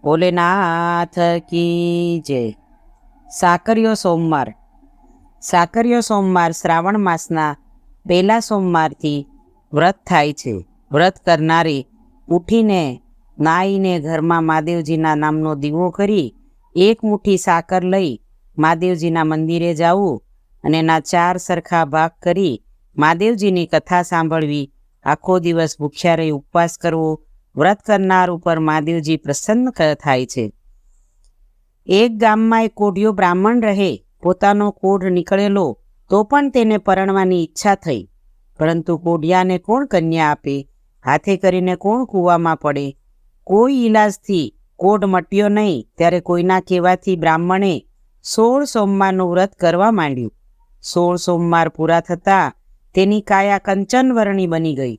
ભોલેનાથ કી જય. સાકરિયો સોમવાર. સાકરિયો સોમવાર શ્રાવણ માસના પહેલા સોમવારથી વ્રત થાય છે. વ્રત કરનારી ઉઠીને નાહીને ઘરમાં મહાદેવજીના નામનો દીવો કરી એક મુઠ્ઠી સાકર લઈ મહાદેવજીના મંદિરે જવું અને એના 4 સરખા ભાગ કરી મહાદેવજીની કથા સાંભળવી, આખો દિવસ ભૂખ્યા રહી ઉપવાસ કરવો. વ્રત કરનાર ઉપર મહાદેવજી પ્રસન્ન થાય છે. એક ગામમાં એક કોઢિયો બ્રાહ્મણ રહે. પોતાનો કોઢ નીકળેલો તો પણ તેને પરણવાની ઈચ્છા થઈ, પરંતુ કોઢિયાને કોણ કન્યા આપે? હાથે કરીને કોણ કૂવામાં પડે? કોઈ ઈલાજથી કોઢ મટ્યો નહીં. ત્યારે કોઈના કહેવાથી બ્રાહ્મણે 16 સોમવારનું વ્રત કરવા માંડ્યું. 16 સોમવાર પૂરા થતાં તેની કાયા કંચનવર્ણી બની ગઈ.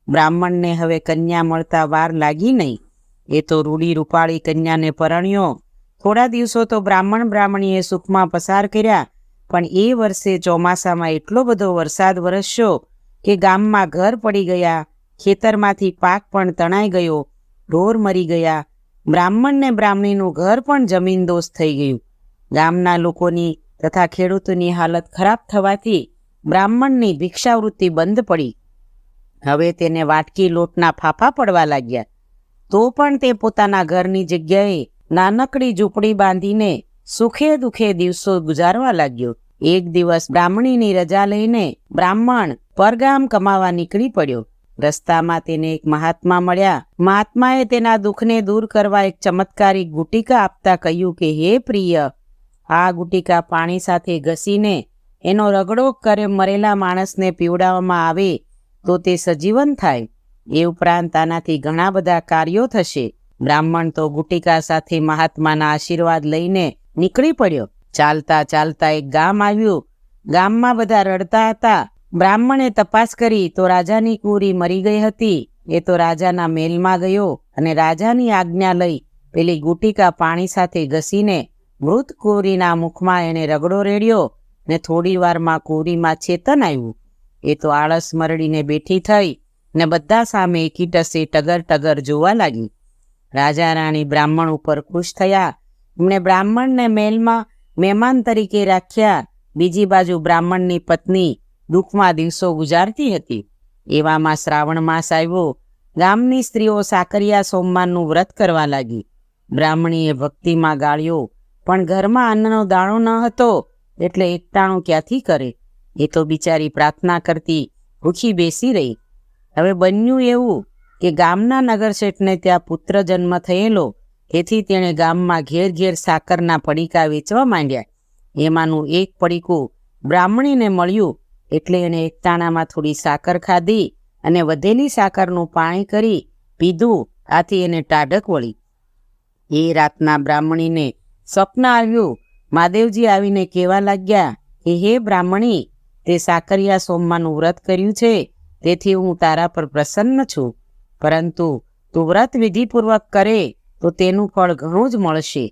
બ્રાહ્મણને હવે કન્યા મળતા વાર લાગી નહીં. એ તો રૂડી રૂપાળી કન્યાને પરણ્યો. થોડા દિવસો તો બ્રાહ્મણીએ સુખમાં પસાર કર્યા, પણ એ વર્ષે ચોમાસામાં એટલો બધો વરસાદ વરસ્યો કે ગામમાં ઘર પડી ગયા, ખેતરમાંથી પાક પણ તણાઈ ગયો, ઢોર મરી ગયા. બ્રાહ્મણને બ્રાહ્મણીનું ઘર પણ જમીનદોસ્ત થઈ ગયું. ગામના લોકોની તથા ખેડૂતોની હાલત ખરાબ થવાથી બ્રાહ્મણની ભિક્ષાવૃત્તિ બંધ પડી. હવે તેને વાટકી લોટના ફાફા પડવા લાગ્યા. તો પણ તે પોતાના ઘરની જગ્યાએ નાનકડી ઝૂંપડી બાંધીને સુખે દુઃખે દિવસો ગુજારવા લાગ્યો. એક દિવસ બ્રાહ્મણીની રજા લઈને બ્રાહ્મણ પરગામ કમાવા નીકળી પડ્યો. રસ્તામાં તેને એક મહાત્મા મળ્યા. મહાત્માએ તેના દુઃખને દૂર કરવા એક ચમત્કારિક ગુટિકા આપતા કહ્યું કે, હે પ્રિય, આ ગુટિકા પાણી સાથે ઘસીને એનો રગડો કરે મરેલા માણસને પીવડાવવામાં આવે તો તે સજીવન થાય. એ ઉપરાંત આનાથી ઘણા બધા કાર્યો થશે. બ્રાહ્મણ તો ગુટિકા સાથે મહાત્માના આશીર્વાદ લઈને નીકળી પડ્યો. ચાલતા ચાલતા એક ગામ આવ્યું. ગામમાં બધા રડતા હતા. બ્રાહ્મણે તપાસ કરી તો રાજાની કુંવરી મરી ગઈ હતી. એ તો રાજાના મહેલમાં ગયો અને રાજાની આજ્ઞા લઈ પેલી ગુટિકા પાણી સાથે ઘસીને મૃત કુંવરીના મુખમાં એને રગડો રેડ્યો ને થોડી વારમાં કુંવરીમાં ચેતન આવ્યું. એ તો આળસ મરડીને બેઠી થઈ ને બધા સામે કીટસે ટગર ટગર જોવા લાગી. રાજા રાણી બ્રાહ્મણ ઉપર ખુશ થયા. એમણે બ્રાહ્મણને મહેલમાં મહેમાન તરીકે રાખ્યા. બીજી બાજુ બ્રાહ્મણની પત્ની દુઃખમાં દિવસો ગુજારતી હતી. એવામાં શ્રાવણ માસ આવ્યો. ગામની સ્ત્રીઓ સાકરિયા સોમવારનું વ્રત કરવા લાગી. બ્રાહ્મણીએ ભક્તિમાં ગાળ્યો, પણ ઘરમાં અન્નનો દાણો ન હતો એટલે એકટાણું ક્યાંથી કરે? એ તો બિચારી પ્રાર્થના કરતી ભૂખી બેસી રહી. હવે બન્યું એવું કે ગામના નગરશેઠને ત્યાં પુત્ર જન્મ થયેલો, તેથી તેણે ગામમાં ઘેર ઘેર સાકરના પડીકા વેચવા માંડ્યા. એમાંનું એક પડીકું બ્રાહ્મણીને મળ્યું એટલે એણે એકટાણામાં થોડી સાકર ખાધી અને વધેલી સાકરનું પાણી કરી પીધું. આથી એને ટાઢક વળી. એ રાતના બ્રાહ્મણીને સ્વપ્ન આવ્યું. મહાદેવજી આવીને કહેવા લાગ્યા કે, હે બ્રાહ્મણી, તે સાકરિયા સોમવારનું વ્રત કર્યું છે, તેથી હું તારા પર પ્રસન્ન છું. પરંતુ તું વ્રત વિધિપૂર્વક કરે તો તેનું ફળ ઘણું જ મળશે.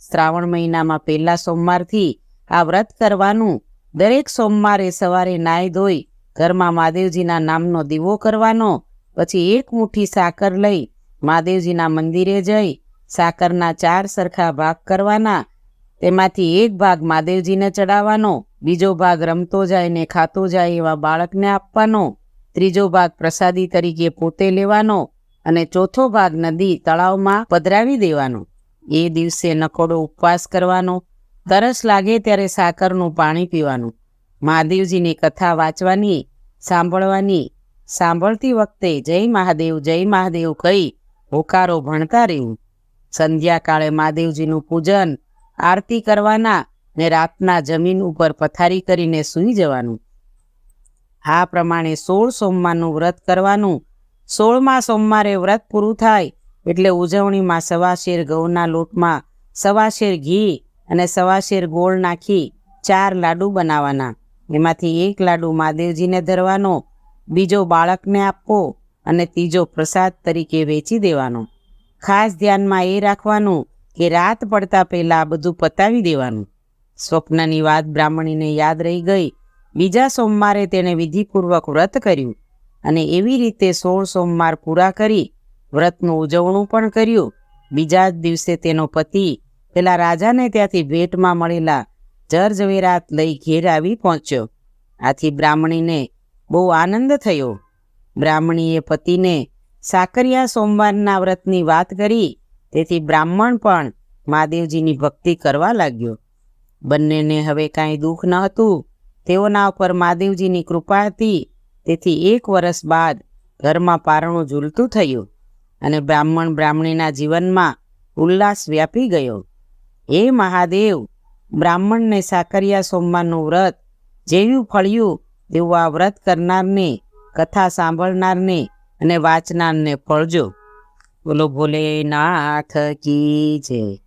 શ્રાવણ મહિનામાં પહેલા સોમવારથી આ વ્રત કરવાનું. દરેક સોમવારે સવારે નાહી ધોઈ ઘરમાં મહાદેવજીના નામનો દીવો કરવાનો. પછી એક મુઠ્ઠી સાકર લઈ મહાદેવજીના મંદિરે જઈ સાકરના 4 સરખા ભાગ કરવાના. તેમાંથી એક ભાગ મહાદેવજીને ચડાવવાનો, બીજો ભાગ રમતો જાય ને ખાતો જાય એવા બાળકને આપવાનો, ત્રીજો ભાગ પ્રસાદી તરીકે પોતે લેવાનો અને ચોથો ભાગ નદી તળાવમાં પધરાવી દેવાનો. એ દિવસે નકોડો ઉપવાસ કરવાનો. તરસ લાગે ત્યારે સાકરનું પાણી પીવાનું. મહાદેવજીની કથા વાંચવાની, સાંભળવાની. સાંભળતી વખતે જય મહાદેવ કહી હોકારો ભણતા રહેવું. સંધ્યાકાળે મહાદેવજીનું પૂજન આરતી કરવાના ને રાતના જમીન ઉપર પથારી કરીને સૂઈ જવાનું. આ પ્રમાણે 16 સોમવારનું વ્રત કરવાનું. 16મા સોમવારે વ્રત પૂરું થાય એટલે ઉજવણીમાં 1.25 શેર ઘઉંના લોટમાં 1.25 શેર ઘી અને 1.25 શેર ગોળ નાખી 4 લાડુ બનાવવાના. એમાંથી એક લાડુ મહાદેવજીને ધરવાનો, બીજો બાળકને આપવો અને ત્રીજો પ્રસાદ તરીકે વેચી દેવાનો. ખાસ ધ્યાનમાં એ રાખવાનું કે રાત પડતા પહેલાં આ બધું પતાવી દેવાનું. સ્વપ્નની વાત બ્રાહ્મણીને યાદ રહી ગઈ. બીજા સોમવારે તેણે વિધિપૂર્વક વ્રત કર્યું અને એવી રીતે 16 સોમવાર પૂરા કરી વ્રતનું ઉજવણું પણ કર્યું બીજા જ દિવસે તેનો પતિ પેલા રાજાને ત્યાંથી ભેટમાં મળેલા જરઝવેરાત લઈ ઘેર આવી પહોંચ્યો. આથી બ્રાહ્મણીને બહુ આનંદ થયો. બ્રાહ્મણીએ પતિને સાકરિયા સોમવારના વ્રતની વાત કરી, તેથી બ્રાહ્મણ પણ મહાદેવજીની ભક્તિ કરવા લાગ્યો. બંનેને હવે કાંઈ દુઃખ ન હતું. તેઓના ઉપર મહાદેવજીની કૃપા હતી. તેથી 1 વર્ષ બાદ ઘરમાં પારણું ઝૂલતું થયું અને બ્રાહ્મણીના જીવનમાં ઉલ્લાસ વ્યાપી ગયો. એ મહાદેવ! બ્રાહ્મણને સાકરિયા સોમવારનું વ્રત જેવું ફળ્યું તેવું આ વ્રત કરનારને, કથા સાંભળનારને અને વાંચનારને ફળજો. બોલો ભોલેનાથ કી જય.